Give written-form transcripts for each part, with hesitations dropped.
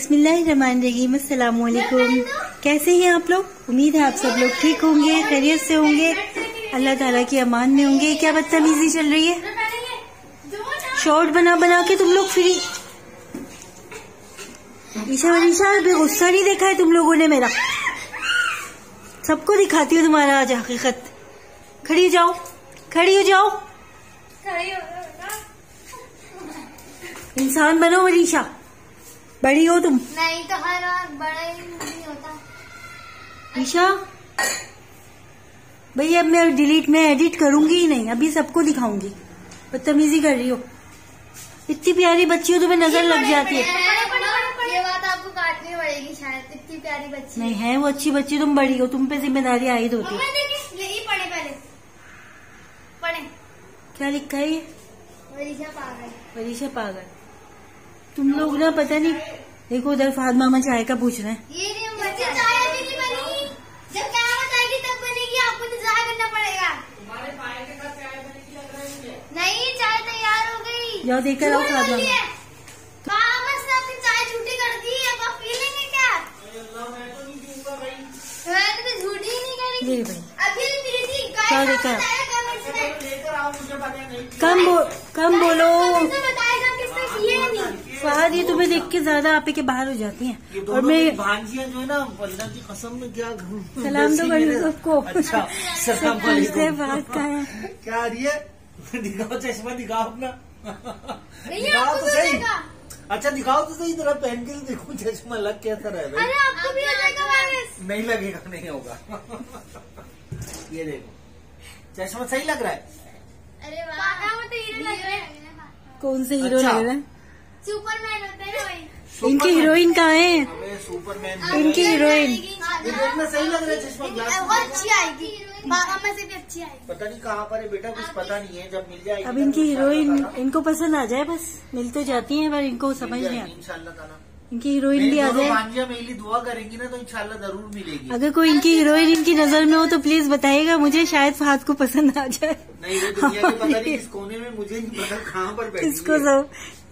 बिस्मिल्लाहिर्रहमानिर्रहीम। अस्सलाम वालेकुम। कैसे हैं आप लोग? उम्मीद है आप सब लोग ठीक होंगे, खैरियत से होंगे, अल्लाह ताला की अमान में होंगे। क्या बदतमीजी चल रही है? शॉर्ट बना बना के तुम लोग फ्री। ईशा अभी गुस्सा नहीं देखा है तुम लोगों ने मेरा? सबको दिखाती हूँ तुम्हारा आज हकीकत। खड़ी हो जाओ, खड़ी हो जाओ, इंसान बनो मनीषा, बड़ी हो तुम। नहीं तो हर बार बड़ा ही नहीं होता। ईशा भैया अब मैं एडिट करूंगी ही नहीं, अभी सबको दिखाऊंगी। बदतमीजी कर रही हो, इतनी प्यारी बच्ची हो, तुम्हें नजर लग जाती है। ये बात आपको काटनी पड़ेगी शायद, इतनी प्यारी बच्ची नहीं है वो अच्छी बच्ची, तुम बड़ी हो, तुम पे जिम्मेदारी आयद होती है। यही पढ़े पहले पढ़े। क्या लिखा है ये? मनीषा पागल। मनीषा पागल। तुम लोग ना पता नहीं, देखो उधर फहद मामा चाय का पूछ रहे हैं। ये नहीं बच्ची चाय अभी नहीं बनी, जब क़यामत आएगी तब बनेगी, आपको इंतजार करना पड़ेगा। तुम्हारे पाए के साथ चाय बनेगी लग रही है। नहीं, चाय तैयार हो गई, जाओ देखकर आओ फहद मामा। बस आपने चाय झूठी कर दी, अब आप पी लेंगे क्या? मैं तो नहीं पीऊंगा भाई, मैंने तो झूठी ही नहीं करी। ये भाई अभी पी थी। क्या देखा? लेकर आओ, मुझे पता नहीं। कम बोलो बताएगा किसने किए नहीं। फहद, ये तुम्हें देख के ज्यादा आपे के बाहर हो जाती हैं। और मैं भांजियां जो है ना, अल्लाह की कसम में क्या सलाम तो कर लो सबको। अच्छा सलाम वालेकुम। फहद का है क्या आ रही है? दिखाओ चश्मा, दिखाओ अपना, नहीं दिखाओ आपको तो सही। मिलेगा। अच्छा दिखाओ तो सही, जरा पहन के देखो चश्मा लग कैसा रहा है भाई। अरे आपको भी हो जाएगा वायरस। नहीं लगेगा, नहीं होगा। ये देखो चश्मा सही लग रहा है। अरे वाह, तो हीरो लग रहे हैं। कौन से हीरो अच्छा। लग रहे हैं? सुपरमैन होते हैं वही। इनकी हीरोइन कहाँ है? हमें सुपरमैन इनकी हीरोइन ये देखना सही लग रहा है चश्मा, ग्लास वो अच्छी आएगी, बाबा में से भी अच्छी आएगी। पता नहीं कहाँ पर है बेटा, कुछ पता नहीं है, जब मिल जाएगी अब ना इनकी तो हीरोइन इनको पसंद आ जाए, बस मिल तो जाती हैं पर इनको समझ नहीं आता। इंशाल्लाह ताला इनकी हीरोइन भी आ जाए। भांजिया मेरे लिए दुआ करेंगी ना तो इंशाल्लाह जरूर मिलेगी। अगर कोई इनकी हीरोइन इनकी नजर में हो तो प्लीज बताइएगा मुझे, शायद फहद को पसंद आ जाए। नहीं वो दुनिया के पता नहीं किस कोने में, मुझे नहीं पता कहाँ पर बैठी है।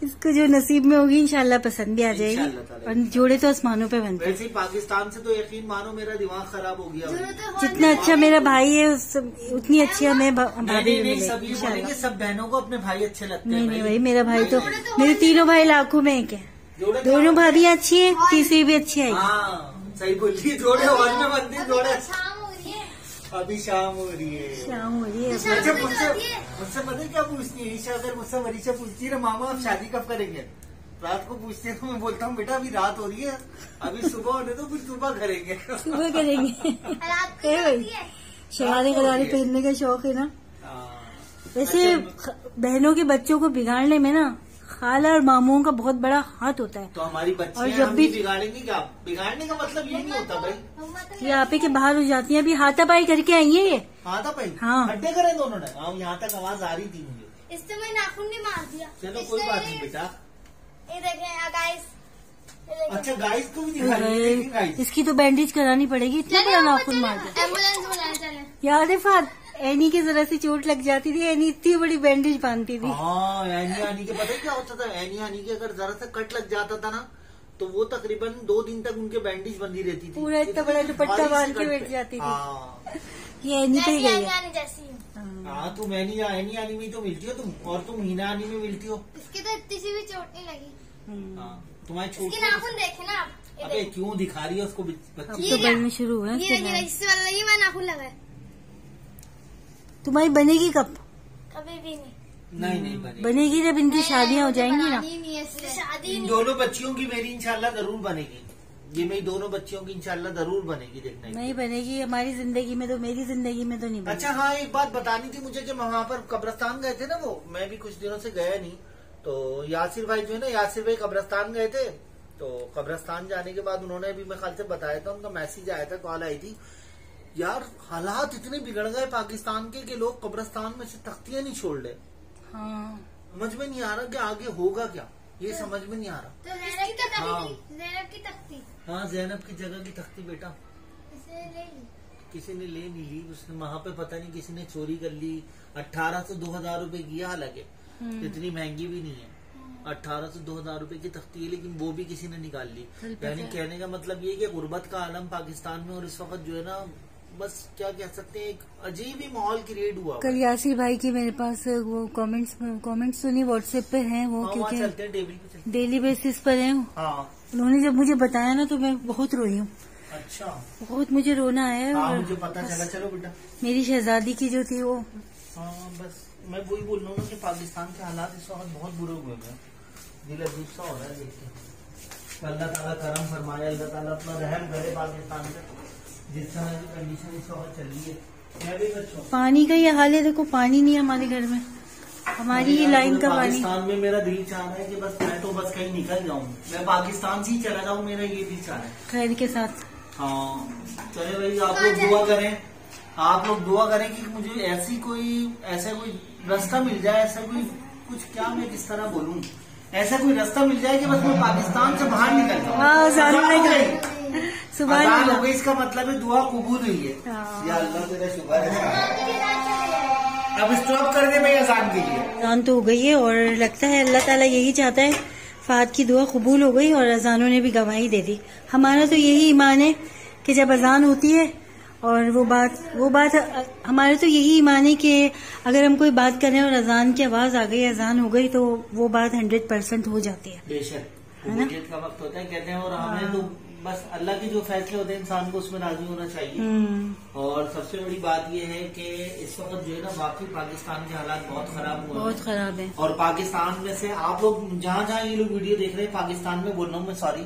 इसको जो नसीब में होगी इंशाल्लाह पसंद भी आ जाएगी। इंशाल्लाह ताला। और जोड़े तो आसमानों पे बनते हैं। वैसे ही पाकिस्तान से तो यकीन मानो मेरा दिमाग खराब हो गया। जितना अच्छा मेरा भाई है उतनी अच्छी हमें भाभी भी नहीं मिलेगी सब ये बोलेंगे, सब बहनों को अपने भाई अच्छे लगते हैं। नहीं भाई, मेरा भाई तो, मेरे तीनों भाई लाखों में एक है। दोनों भाभियाँ अच्छी है, तीसरी भी अच्छी आएगी। हाँ सही बोलिए, जोड़े हॉल में बनते हैं, जोड़े। शाम हो रही है, अभी शाम हो रही है। शाम हो रही है। अच्छा मुझसे पता है क्या पूछती है ईशा? अगर मुझसे मनीषा पूछती है ना, मामा आप शादी कब करेंगे, रात को पूछते हैं तो मैं बोलता हूँ बेटा अभी रात हो रही है, अभी सुबह होने दो, फिर सुबह करेंगे। सुबह करेंगे। रात को भाई होती है। शरारे गरारे पहनने का शौक है ना। हाँ। वैसे बहनों के बच्चों को बिगाड़ने में ना खाला और मामुओं का बहुत बड़ा हाथ होता है। तो हमारी और बच्चियां जब हम भी बिगाड़ेंगी क्या? बिगाड़ने का मतलब ये नहीं होता भाई। ये आपे के बाहर हो जाती हैं। अभी हाथापाई करके आई है ये। हाथापाई हाँ। हड्डे करे दोनों ने। हाँ यहाँ तक आवाज आ रही थी मुझे। इससे मैं नाखून नहीं मार दिया। चलो कोई बात नहीं बेटा। ये देखें गाइस। अच्छा गाइस को भी दिखा रही है गाइस। इसकी तो बैंडेज करानी पड़ेगी, इतना बड़ा नाखून मार दिया। एम्बुलेंस बुलाने चले। याद है फहद, एनी की जरा सी चोट लग जाती थी, एनी इतनी बड़ी बैंडेज बांधती थी। हाँ एनी आनी के पता है क्या होता था? एनी आनी के अगर जरा सा कट लग जाता था ना तो वो तकरीबन 2 दिन तक उनके बैंडेज बंधी रहती थी। पूरा इतना बड़ा दुपट्टा बांध के बैठ जाती थी। हाँ ये एनी पे ही गई है। आनी जैसी है। हाँ तुम एनी आनी में तो मिलती हो तुम, और तुम हीना आनी में मिलती हो। इसकी तो इतनी सी भी चोट नहीं लगी। हाँ तुम्हारी इसके छोटी। नाखून देखे ना आप। ये अबे देखो। क्यों दिखा रही है उसको अब बच्ची? तो बढ़ने शुरू हुए ये देखिए, इससे वाला ये मैं नाखून लगा है। तुम्हारी बनेगी कब? कभी भी नहीं। नहीं बनेगी। बनेगी जब इनकी शादियां हो जाएंगी ना। शादी इन दोनों बच्चियों की मेरी इंशाल्लाह जरूर बनेगी। ये मेरी दोनों बच्चियों की इंशाल्लाह जरूर बनेगी, देखना। नहीं बनेगी हमारी जिंदगी में तो, मेरी जिंदगी में तो नहीं बनेगी। अच्छा हाँ एक बात बतानी थी मुझे कि वहाँ पर कब्रिस्तान गए थे ना, वो मैं भी कुछ दिनों से गया नहीं, तो यासिर भाई जो है ना, यासिर भाई कब्रिस्तान गए थे। तो कब्रिस्तान जाने के बाद उन्होंने भी मैं ख्याल से बताया था, उनका मैसेज आया था, कॉल आई थी, यार हालात इतने बिगड़ गए पाकिस्तान के कि लोग कब्रिस्तान में से तख्तियां नहीं छोड़ रहे। हाँ समझ में नहीं आ रहा कि आगे होगा क्या, ये समझ में नहीं आ रहा। तो ज़ैनब की तख्ती। हाँ। ज़ैनब की तख्ती। हाँ जैनब की जगह की तख्ती बेटा इसे ले ली। किसी ने ले नहीं ली, उसने वहाँ पे पता नहीं किसी ने चोरी कर ली। 1800-2000 रुपए की, हालांकि इतनी महंगी भी नहीं है। 1800 से 2000 रुपए की तख्ती है, लेकिन वो भी किसी ने निकाल ली। यानी कहने का मतलब ये कि गुर्बत का आलम पाकिस्तान में, और इस वक्त जो है ना बस क्या कह सकते हैं, एक अजीब ही माहौल क्रिएट हुआ। कल यासिर भाई के मेरे पास वो कमेंट्स तो नहीं व्हाट्सएप पे हैं वो, क्योंकि चलते हैं डेली बेसिस पर हैं। हाँ, उन्होंने जब मुझे बताया ना तो मैं बहुत रोई हूँ। अच्छा, बहुत मुझे रोना आया। हाँ, और मुझे पता चला। चलो बेटा, मेरी शहजादी की जो थी वो, हाँ बस मैं वही बोल रहा हूँ कि पाकिस्तान के हालात इस वक्त बहुत बुरे हुए हैं। दिल अजीब सा हो रहा है देख के। अल्लाह ताला करम फरमाए, अल्लाह ताला अपना रहम करे पाकिस्तान पे, जिस तरह की कंडीशन इस वक्त चल रही है। मैं भी बच्चों, पानी का ये हाल है, देखो पानी नहीं है हमारे घर में, हमारी ये लाइन का पानी। पाकिस्तान में मेरा दिल चाह रहा है कि बस मैं तो बस कहीं निकल जाऊँ, मैं पाकिस्तान से ही चला जाऊँ, मेरा ये दिल चाह रहा है। खैर के साथ। हाँ चले भाई, आप लोग दुआ करें, आप लोग दुआ करें कि मुझे ऐसा कोई रास्ता मिल जाए, ऐसा कोई कुछ, क्या मैं किस तरह बोलूं, ऐसा कोई रास्ता मिल जाए कि बस मैं पाकिस्तान से बाहर निकल जाऊँ। अजान हो गई, इसका मतलब है दुआ कबूल हुई है। या अल्लाह तेरा शुक्र है। अब स्टॉप कर दे भाई अजान के लिए। अजान तो हो गई है और लगता है अल्लाह ताला यही चाहता है, फात की दुआ कबूल हो गई और अजानों ने भी गवाही दे दी। हमारा तो यही ईमान है कि जब अजान होती है और वो बात हमारा तो यही ईमान है कि अगर हम कोई बात करें और अजान की आवाज आ गई, अजान हो गई, तो वो बात 100% हो जाती है। बेशक कबूलियत का वक्त होता है कहते हैं, और हमें तो बस अल्लाह के जो फैसले होते हैं इंसान को उसमें राजी होना चाहिए। और सबसे बड़ी बात यह है कि इस वक्त जो है ना वाकई पाकिस्तान के हालात बहुत खराब हुए, बहुत खराब है। और पाकिस्तान में से आप लोग जहाँ ये लोग वीडियो देख रहे हैं, पाकिस्तान में बोल रहा हूँ मैं, सॉरी,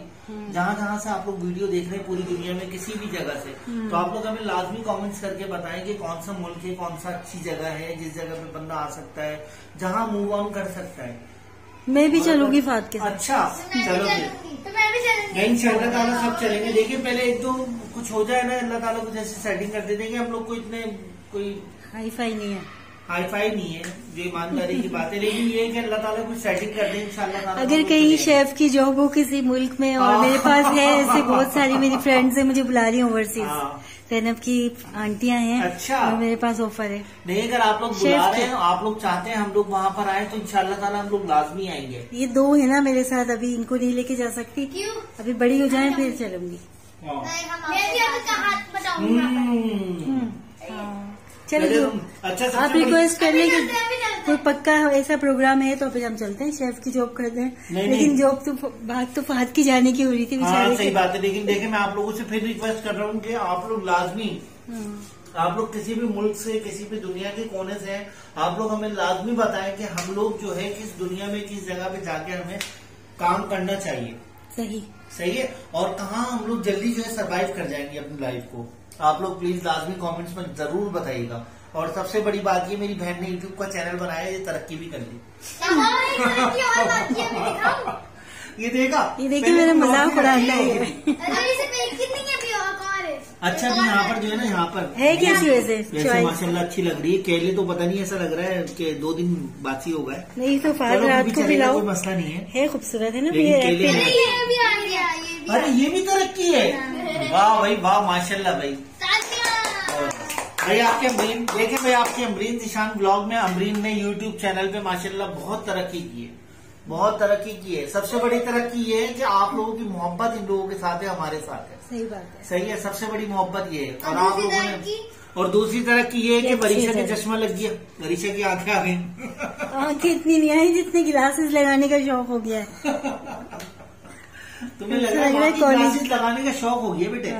जहाँ से आप लोग वीडियो देख रहे हैं पूरी दुनिया में किसी भी जगह से, तो आप लोग हमें लाजमी कमेंट्स करके बताएं कि कौन सा मुल्क है, कौन सा अच्छी जगह है जिस जगह पे बंदा आ सकता है, जहाँ मूव ऑन कर सकता है। मैं भी चलूंगी फात के साथ। अच्छा चलो तो मैं भी चलूंगी। नहीं, इंशाअल्लाह ताला सब चलेंगे। देखिए पहले एक तो कुछ हो जाए ना, अल्लाह ताला कुछ ऐसी सेटिंग कर देंगे। हम लोग को इतने कोई हाई फाई नहीं है, हाई फाई नहीं है, जो ईमानदारी की बात है, लेकिन ये है कि अल्लाह ताला कुछ सेटिंग कर दे इंशाअल्लाह ताला। अगर कहीं शेफ की जॉब हो किसी मुल्क में, और मेरे पास है ऐसे बहुत सारी मेरी फ्रेंड्स है, मुझे बुला रही है ओवरसीज, जैनब की आंटियां हैं। अच्छा, और मेरे पास ऑफर है। नहीं, अगर आप लोग बुला रहे हैं, आप लोग चाहते हैं हम लोग वहाँ पर आए, तो इंशाअल्लाह ताला हम लोग लाजमी आएंगे। ये 2 है ना मेरे साथ, अभी इनको नहीं लेके जा सकती। क्यों? अभी बड़ी हो जाए फिर चलूंगी। मैं भी आपका हाथ बताऊंगा। चलो अच्छा, आप रिक्वेस्ट कर लें कि कोई पक्का ऐसा प्रोग्राम है तो फिर हम चलते हैं, शेफ की जॉब करते हैं। लेकिन जॉब तो बात तो फहद की जाने की हो रही थी बेचारे। सही बात है, लेकिन देखिए मैं आप लोगों से फिर रिक्वेस्ट कर रहा हूँ कि आप लोग लाजमी, आप लोग किसी भी मुल्क से, किसी भी दुनिया के कोने से हैं, आप लोग हमें लाजमी बताएं कि हम लोग जो है किस दुनिया में, किस जगह पे जाके हमें काम करना चाहिए। सही है, और कहाँ हम लोग जल्दी जो है सर्वाइव कर जाएंगे अपनी लाइफ को। आप लोग प्लीज लाजमी कमेंट्स में जरूर बताइएगा। और सबसे बड़ी बात ये, मेरी बहन ने यूट्यूब का चैनल बनाया, ये तरक्की भी कर ली। ये देखिए मेरा मजाक उड़ाना है। अच्छा, भी यहाँ पर जो है ना, यहाँ पर है कैसी वैसे माशाल्लाह अच्छी लग रही है। केले तो पता नहीं, ऐसा लग रहा है कि 2 दिन बासी हो गए। नहीं तो फायर रात को पिलाओ, कोई मसला नहीं है खूबसूरत है ना। अरे ये भी तरक्की है, वाह भाई वाह, माशाल्लाह भाई। भाई आपके अमरीन, देखे भाई आपके अमरीन निशान ब्लॉग में, अमरीन ने यूट्यूब चैनल पे माशाल्लाह बहुत तरक्की की है, बहुत तरक्की की है। सबसे बड़ी तरक्की ये है कि आप लोगों की मोहब्बत इन लोगों के साथ है, हमारे साथ है। सही बात है, सही है, सबसे बड़ी मोहब्बत ये है। और आप लोगों ने, और दूसरी तरक्की ये है कि बरीशा के चश्मा लग गया, बरीशा की आंखें आ गई। आंखें इतनी नहीं आई जितने ग्लासेस लगाने का शौक हो गया है। तुम्हें लग रहा है ग्लासेस लगाने का शौक हो गया बेटे?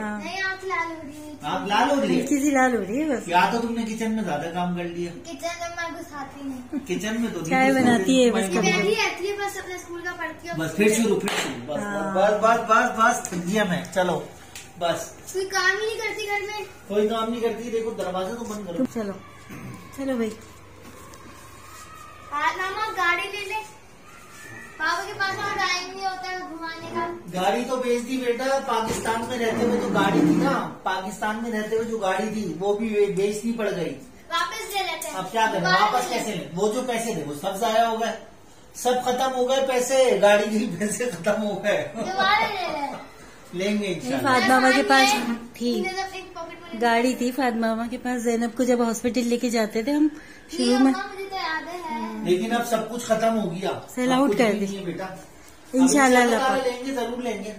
आप लाल हो रही है, किसी लाल हो रही है बस। या तो तुमने किचन में ज्यादा काम कर लिया। किचन में मैं घुसाती नहीं, किचन में तो चाय बनाती है बस, बस अपने स्कूल का पढ़ती हूँ। बस फिर शुरू बस थक गया मैं। चलो बस, कोई काम ही नहीं करती घर में, कोई काम नहीं करती। देखो दरवाजा तो बंद करो। चलो चलो भाई, मामा गाड़ी ले ले, पापा के पास और टाइम नहीं होता है घुमाने का। गाड़ी तो बेच दी बेटा, पाकिस्तान में रहते हुए जो गाड़ी थी ना, पाकिस्तान में रहते हुए जो गाड़ी थी वो भी बेचनी पड़ गई। वापस ले लेते हैं। अब क्या करें, वापस कैसे लें? वो जो पैसे थे वो सब जाया हो गए, सब खत्म हो गए पैसे, गाड़ी के पैसे खत्म हो गए। दोबारा ले लें, लेंगे इंशाल्लाह। फात मामा के पास थी गाड़ी, थी फात मामा के पास। जैनब को जब हॉस्पिटल लेके जाते थे हम शुरू में, यादें हैं। लेकिन अब सब कुछ खत्म हो गया, सेल आउट कर दी बेटा। इंशाल्लाह। लेंगे, जरूर लेंगे।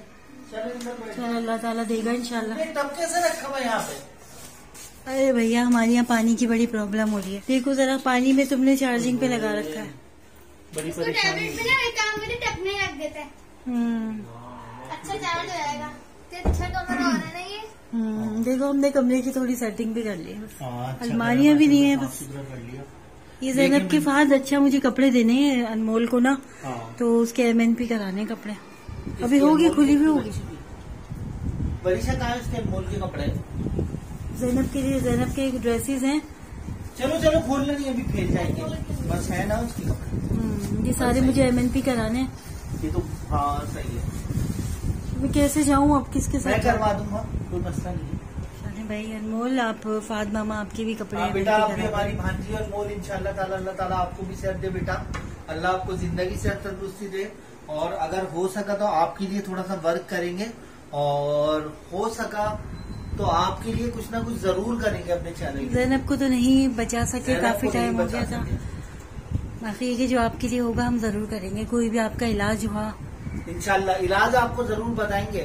चलो अल्लाह ताला देगा इंशाल्लाह। टब कैसे रखा हुआ यहाँ पे? अरे भैया हमारे यहाँ पानी की बड़ी प्रॉब्लम हो रही है। देखो जरा पानी में तुमने चार्जिंग पे लगा रखा है। बड़ी इसको परेशानी। टैबलेट पे ना एक काम करके टप में रख देते हैं, अच्छा चार्ज हो जाएगा। तो अच्छा कमरा हो रहा है ना ये। देखो हमने कमरे की थोड़ी सेटिंग भी कर ली है। हाँ, अच्छा अलमारियां भी नहीं है, साफ बस सुथरा कर लिया। ये ज़ैनब के फाद अच्छा मुझे कपड़े देने हैं अनमोल को ना, हाँ। तो उसके MNP कराने कपड़े। अभी होगी, खुली भी होगी। बरीशा कहाँ है उसके अनमोल के कपड़े? ज़ैनब के लिए, ज़ैनब के ड्रेसेस हैं। चलो चलो खोल लेंगे, अभी फेल जाएंगे, बस है ना उसके कपड़े। ये सारे मुझे MNP कराने हैं। ये तो हाँ सही है। मैं कैसे जाऊँ अब, किसके मैं साथ? करवा दूंगा, कोई मसला नहीं है। अरे भाई अनमोल, आप फाद मामा आपके भी कपड़े हाँ बेटा, MNP आप भी करा हमारी भांजी और मोल इंशाल्लाह ताला, अल्लाह ताला आपको भी सेहत दे बेटा। अल्लाह आपको जिंदगी से तंदुरुस्ती दे। और अगर हो सका तो आपके लिए थोड़ा सा वर्क करेंगे, और हो सका तो आपके लिए कुछ ना कुछ जरूर करेंगे अपने चैनल पे। ज़ैनब को तो नहीं बचा सके, ज़ैनब काफी को नहीं टाइम हो बचा गया था। सके। बाकी ये कि जो आपके लिए होगा हम जरूर करेंगे। कोई भी आपका इलाज हुआ, इंशाल्लाह इलाज आपको जरूर बताएंगे।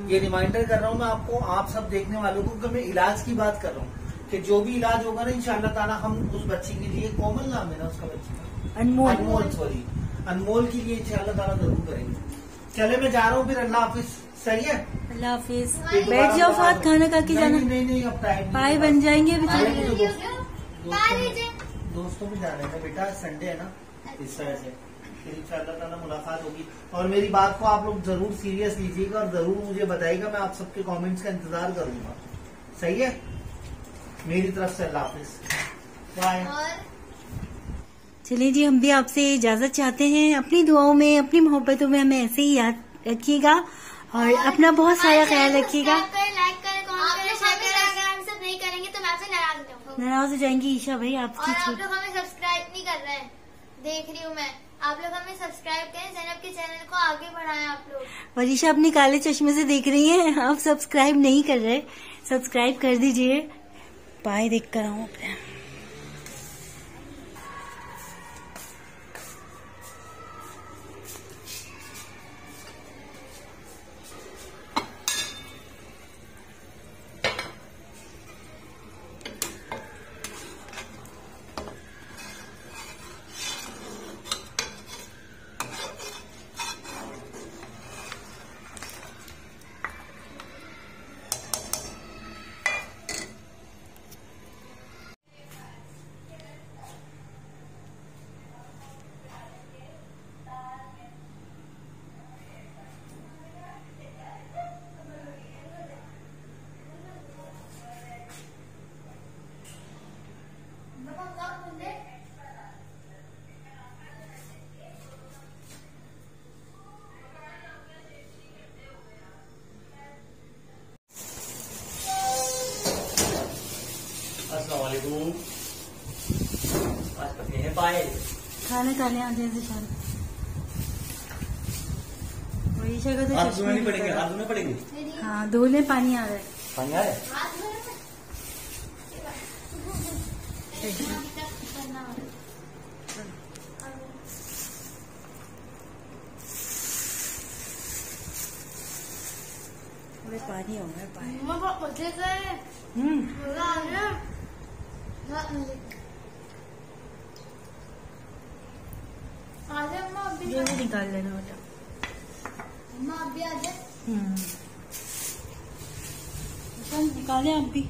ये रिमाइंडर कर रहा हूँ मैं आपको, आप सब देखने वालों को, कि मैं इलाज की बात कर रहा हूँ कि जो भी इलाज होगा ना इंशाल्लाह ताला हम उस बच्ची के लिए, कोमल नाम है ना उसका बच्ची का, अनमोल सॉरी, अनमोल के लिए इंशाल्लाह ताला जरूर करेंगे। चले मैं जा रहा हूँ फिर, अल्लाह हाफिज। सही है, अल्लाह हाफिज। फिर बैठ जाओ फाद, खाना खा के जाना। नहीं अब टाइम पाए बन जाएंगे अभी अरे तो। मुझे खा लीजिए। दोस्तों भी जाना है बेटा, संडे है ना, इस तरह से फिर इंशाल्लाह ताला मुलाकात होगी। और मेरी बात को आप लोग जरूर सीरियस लीजिएगा और जरूर मुझे बताइएगा, मैं आप सबके कमेंट्स का इंतजार करूंगा। सही है, मेरी तरफ से अल्लाह हाफिज, बाय। चलिए जी, हम भी आपसे इजाजत चाहते हैं। अपनी दुआओं में, अपनी मोहब्बतों में हमें ऐसे ही याद रखिएगा और अपना बहुत सारा ख्याल रखिएगा। लाइक करें, कमेंट करें, शेयर करें। अगर हम सब नहीं करेंगे तो मैं आपसे नाराज हो जाएंगी ईशा भाई और आपकी। आप लोग हमें सब्सक्राइब नहीं कर रहे हैं, देख रही हूँ मैं। आप लोग हमें सब्सक्राइब करें, ज़ैनब के चैनल को आगे बढ़ाएं आप लोग। वरीशा अपने काले चश्मे से देख रही हैं, आप सब्सक्राइब नहीं कर रहे, सब्सक्राइब कर दीजिए। पाए देख कर आऊँ अपने। अस्सलामुअलैकुम। आज करते हैं पाए। खाने खाने आते हैं शाम। वरीशा का तो हाथ चश्मा धोने नहीं ही पड़ेंगे, निकल हाथ धोने पड़ेंगे। रहा है। हाँ धोने पानी आ रहा है। पानी आ रहा है। थोड़े पानी हो गए पाए। मजे से मजा आ गया। आजा अम्मा, अभी ये भी निकाल लेना बेटा। अम्मा अभी आजा। निकाले आप भी।